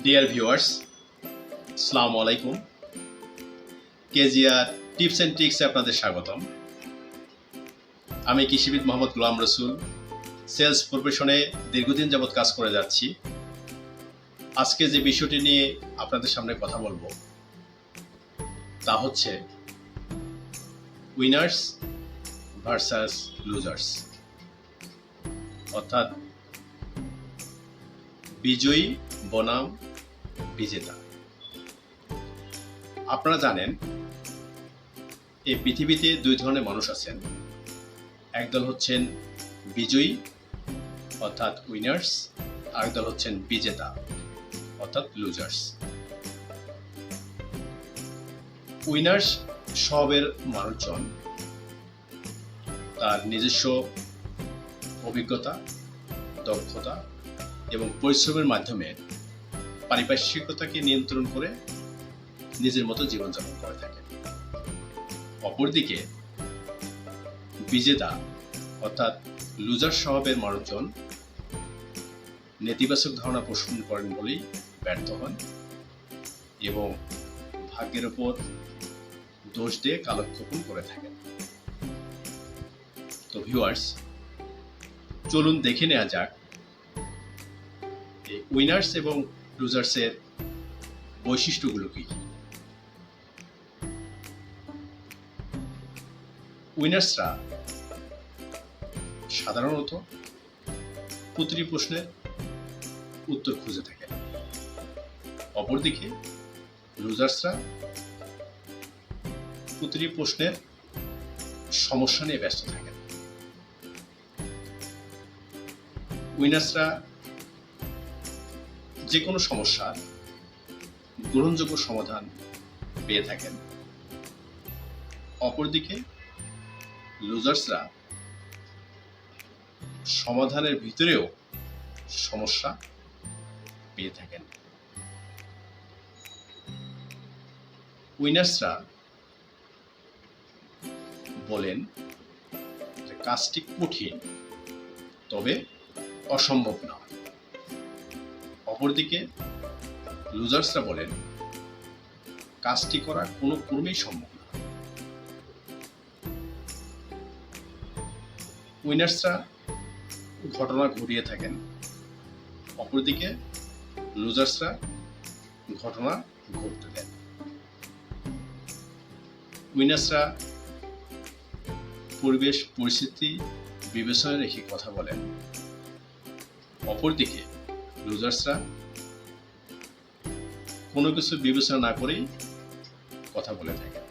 Dear viewers, আসসালামু আলাইকুম। KGR tips and ট্রিক্সে আপনাদের স্বাগতম। আমি কৃষিবিদ মোহাম্মদ গোলাম রসুল, সেলস প্রফেশনে দীর্ঘদিন যাবৎ কাজ করে যাচ্ছি। আজকে যে বিষয়টি নিয়ে আপনাদের সামনে কথা বলবো তা হচ্ছে উইনার্স ভার্সাস লুজার্স, অর্থাৎ বিজয়ী বনাম বিজেতা। আপনারা জানেন এই পৃথিবীতে দুই ধরনের মানুষ আছেন। একদল হচ্ছেন বিজয়ী অর্থাৎ উইনার্স, আরেকদল হচ্ছেন বিজেতা অর্থাৎ লুজার্স। উইনার্স স্বভাবের মানুষজন তার নিজস্ব অভিজ্ঞতা, দক্ষতা এবং পরিশ্রমের মাধ্যমে পারিপার্শ্বিকতাকে নিয়ন্ত্রণ করে নিজের মতো জীবনযাপন করে থাকে। অপরদিকে বিজেতা অর্থাৎ লুজার স্বভাবের মানুষজন নেতিবাচক ধারণা পোষণ করেন বলেই ব্যর্থ হন এবং ভাগ্যের ওপর দোষ দিয়ে কালক্ষেপণ করে থাকেন। তো ভিউয়ার্স, চলুন দেখে নেওয়া যাক এই উইনার্স এবং লুজার্সের বৈশিষ্ট্যগুলো কি। উইনার্সরা সাধারণত প্রতিটি প্রশ্নের উত্তর খুঁজে থাকেন, অপরদিকে লুজার্সরা প্রতিটি প্রশ্নের সমস্যা নিয়ে ব্যস্ত থাকেন। উইনার্সরা যে কোনো সমস্যার গ্রহণযোগ্য সমাধান পেয়ে থাকেন, অপরদিকে লুজার্সরা সমাধানের ভিতরেও সমস্যা পেয়ে থাকেন। উইনার্সরা বলেন যে কাজটি কঠিন তবে অসম্ভব না, অপরদিকে লুজার্সরা বলেন কাজটি করা কোনো ক্রমেই সম্ভব না। উইনার্সরা ঘটনা ঘটিয়ে থাকেন, অপরদিকে লুজার্সরা ঘটনা ঘটতে দেন। উইনার্সরা পরিবেশ পরিস্থিতি বিবেচনায় রেখে কথা বলেন, অপরদিকে লুজার্সরা কোনো কিছু বিবেচনা না করেই কথা বলে থাকেন।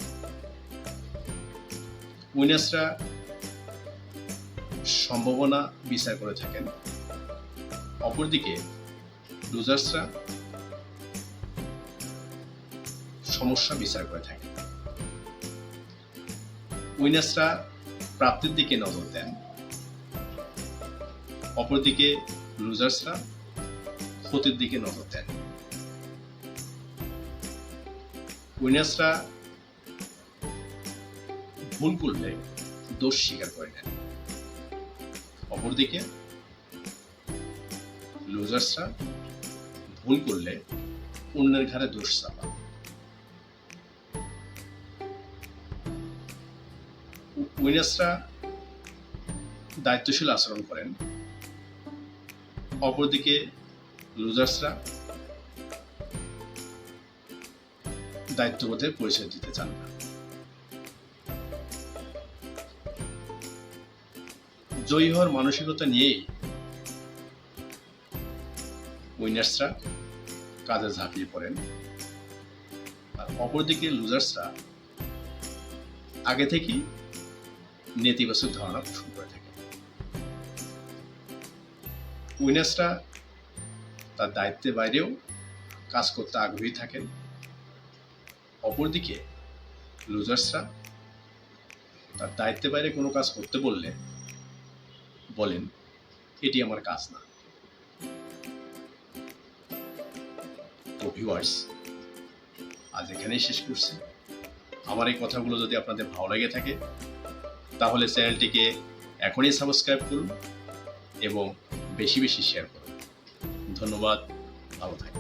উইনার্সরা সম্ভাবনা বিচার করে থাকেন, অপরদিকে লুজার্সরা সমস্যা বিচার করে থাকেন। উইনার্সরা প্রাপ্তির দিকে নজর দেন, অপরদিকে লুজার্সরা ক্ষতির দিকে নজর দেন। উইনার্সরা ভুল করলে দোষ স্বীকার করে নেন, অপরদিকে লুজার্সরা ভুল করলে অন্যের ঘাড়ে দোষ চাপান। উইনার্সরা দায়িত্বশীল আচরণ করেন, অপরদিকে লুজার্সরা দায়িত্ববোধের পরিচয় দিতে চান না। জয়ী হওয়ার মানসিকতা নিয়েই উইনার্সরা কাজে ঝাঁপিয়ে পড়েন, আর অপরদিকে লুজার্সরা আগে থেকেই নেতিবাচক ধারণা পোষণ করে থাকে। উইনার্সরা তার দায়িত্বের বাইরেও কাজ করতে আগ্রহী থাকেন, অপরদিকে লুজার্সরা তার দায়িত্বের বাইরে কোনো কাজ করতে বললে বলেন এটি আমার কাজ না। তো ভিউয়ার্স, আজ এখানেই শেষ করছি। আমার এই কথাগুলো যদি আপনাদের ভালো লেগে থাকে তাহলে চ্যানেলটিকে এখনই সাবস্ক্রাইব করুন এবং বেশি বেশি শেয়ার করুন। ধন্যবাদ, ভালো থাকুন।